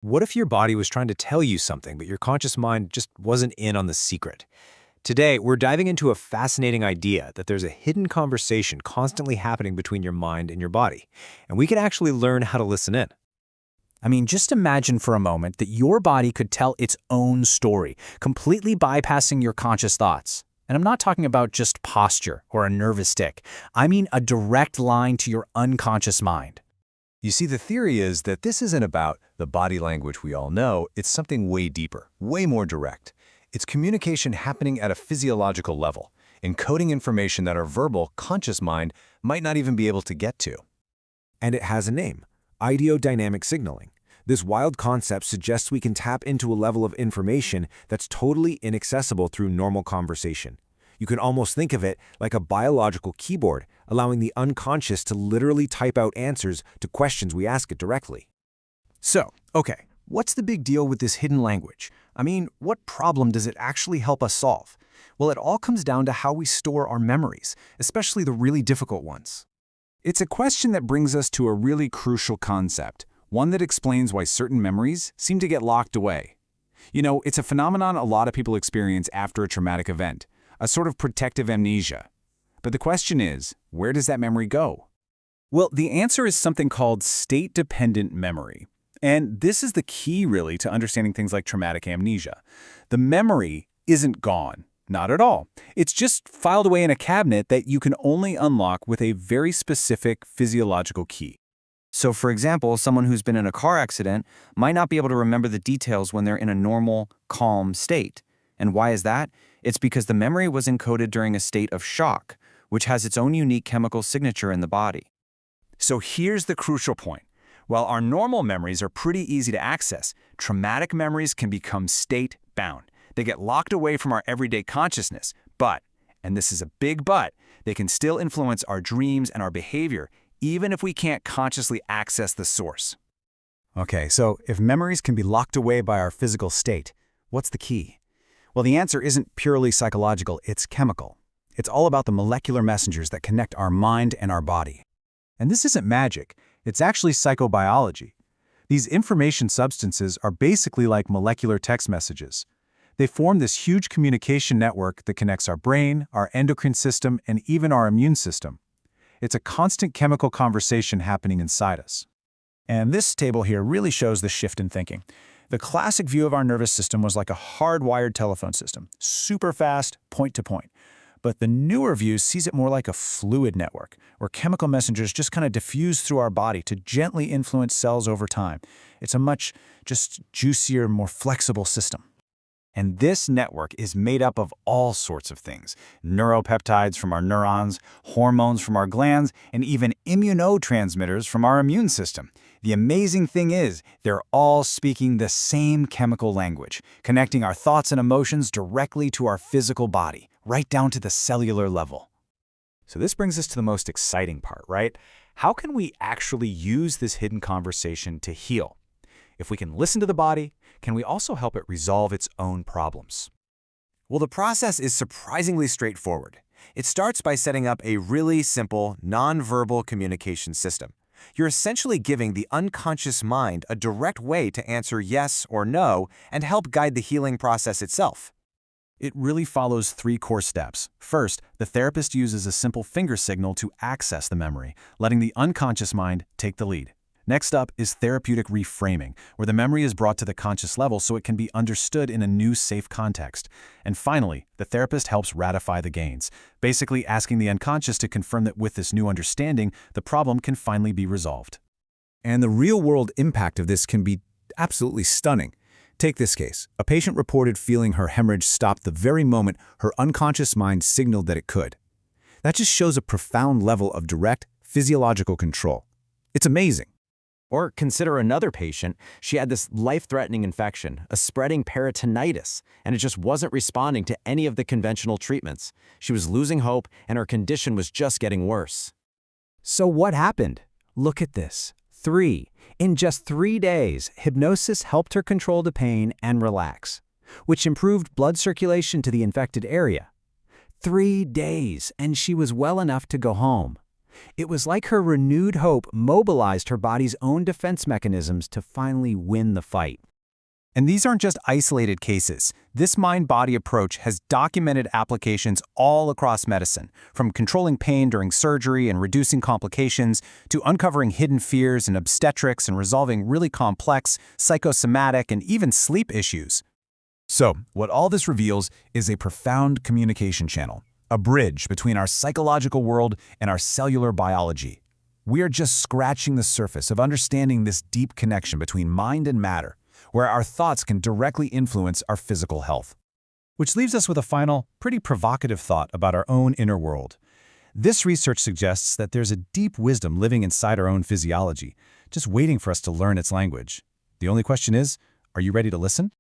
What if your body was trying to tell you something, but your conscious mind just wasn't in on the secret? Today, we're diving into a fascinating idea that there's a hidden conversation constantly happening between your mind and your body, and we can actually learn how to listen in. Just imagine for a moment that your body could tell its own story, completely bypassing your conscious thoughts. And I'm not talking about just posture or a nervous tick. I mean a direct line to your unconscious mind. You see, the theory is that this isn't about the body language we all know. It's something way deeper, way more direct. It's communication happening at a physiological level, encoding information that our verbal, conscious mind might not even be able to get to. And it has a name: ideodynamic signaling. This wild concept suggests we can tap into a level of information that's totally inaccessible through normal conversation. You can almost think of it like a biological keyboard, allowing the unconscious to literally type out answers to questions we ask it directly. So, okay, what's the big deal with this hidden language? What problem does it actually help us solve? Well, it all comes down to how we store our memories, especially the really difficult ones. It's a question that brings us to a really crucial concept, one that explains why certain memories seem to get locked away. It's a phenomenon a lot of people experience after a traumatic event, a sort of protective amnesia. But the question is, where does that memory go? Well, the answer is something called state-dependent memory. And this is the key, really, to understanding things like traumatic amnesia. The memory isn't gone. Not at all. It's just filed away in a cabinet that you can only unlock with a very specific physiological key. So, for example, someone who's been in a car accident might not be able to remember the details when they're in a normal, calm state. And why is that? It's because the memory was encoded during a state of shock, which has its own unique chemical signature in the body. So here's the crucial point. While our normal memories are pretty easy to access, traumatic memories can become state-bound. They get locked away from our everyday consciousness, but, and this is a big but, they can still influence our dreams and our behavior, even if we can't consciously access the source. Okay, so if memories can be locked away by our physical state, what's the key? Well, the answer isn't purely psychological, it's chemical. It's all about the molecular messengers that connect our mind and our body. And this isn't magic, it's actually psychobiology. These information substances are basically like molecular text messages. They form this huge communication network that connects our brain, our endocrine system, and even our immune system. It's a constant chemical conversation happening inside us. And this table here really shows the shift in thinking. The classic view of our nervous system was like a hardwired telephone system, super fast, point to point. But the newer view sees it more like a fluid network, where chemical messengers just kind of diffuse through our body to gently influence cells over time. It's a much just juicier, more flexible system. And this network is made up of all sorts of things: neuropeptides from our neurons, hormones from our glands, and even immunotransmitters from our immune system. The amazing thing is, they're all speaking the same chemical language, connecting our thoughts and emotions directly to our physical body, right down to the cellular level. So this brings us to the most exciting part, right? How can we actually use this hidden conversation to heal? If we can listen to the body, can we also help it resolve its own problems? Well, the process is surprisingly straightforward. It starts by setting up a really simple, nonverbal communication system. You're essentially giving the unconscious mind a direct way to answer yes or no and help guide the healing process itself. It really follows 3 core steps. First, the therapist uses a simple finger signal to access the memory, letting the unconscious mind take the lead. Next up is therapeutic reframing, where the memory is brought to the conscious level so it can be understood in a new, safe context. And finally, the therapist helps ratify the gains, basically asking the unconscious to confirm that with this new understanding, the problem can finally be resolved. And the real-world impact of this can be absolutely stunning. Take this case. A patient reported feeling her hemorrhage stopped the very moment her unconscious mind signaled that it could. That just shows a profound level of direct physiological control. It's amazing. Or consider another patient. She had this life-threatening infection, a spreading peritonitis, and it just wasn't responding to any of the conventional treatments. She was losing hope, and her condition was just getting worse. So what happened? Look at this. In just 3 days, hypnosis helped her control the pain and relax, which improved blood circulation to the infected area. 3 days, and she was well enough to go home. It was like her renewed hope mobilized her body's own defense mechanisms to finally win the fight. And these aren't just isolated cases. This mind-body approach has documented applications all across medicine, from controlling pain during surgery and reducing complications, to uncovering hidden fears in obstetrics and resolving really complex psychosomatic and even sleep issues. So, what all this reveals is a profound communication channel, a bridge between our psychological world and our cellular biology. We are just scratching the surface of understanding this deep connection between mind and matter, where our thoughts can directly influence our physical health. Which leaves us with a final, pretty provocative thought about our own inner world. This research suggests that there's a deep wisdom living inside our own physiology, just waiting for us to learn its language. The only question is, are you ready to listen?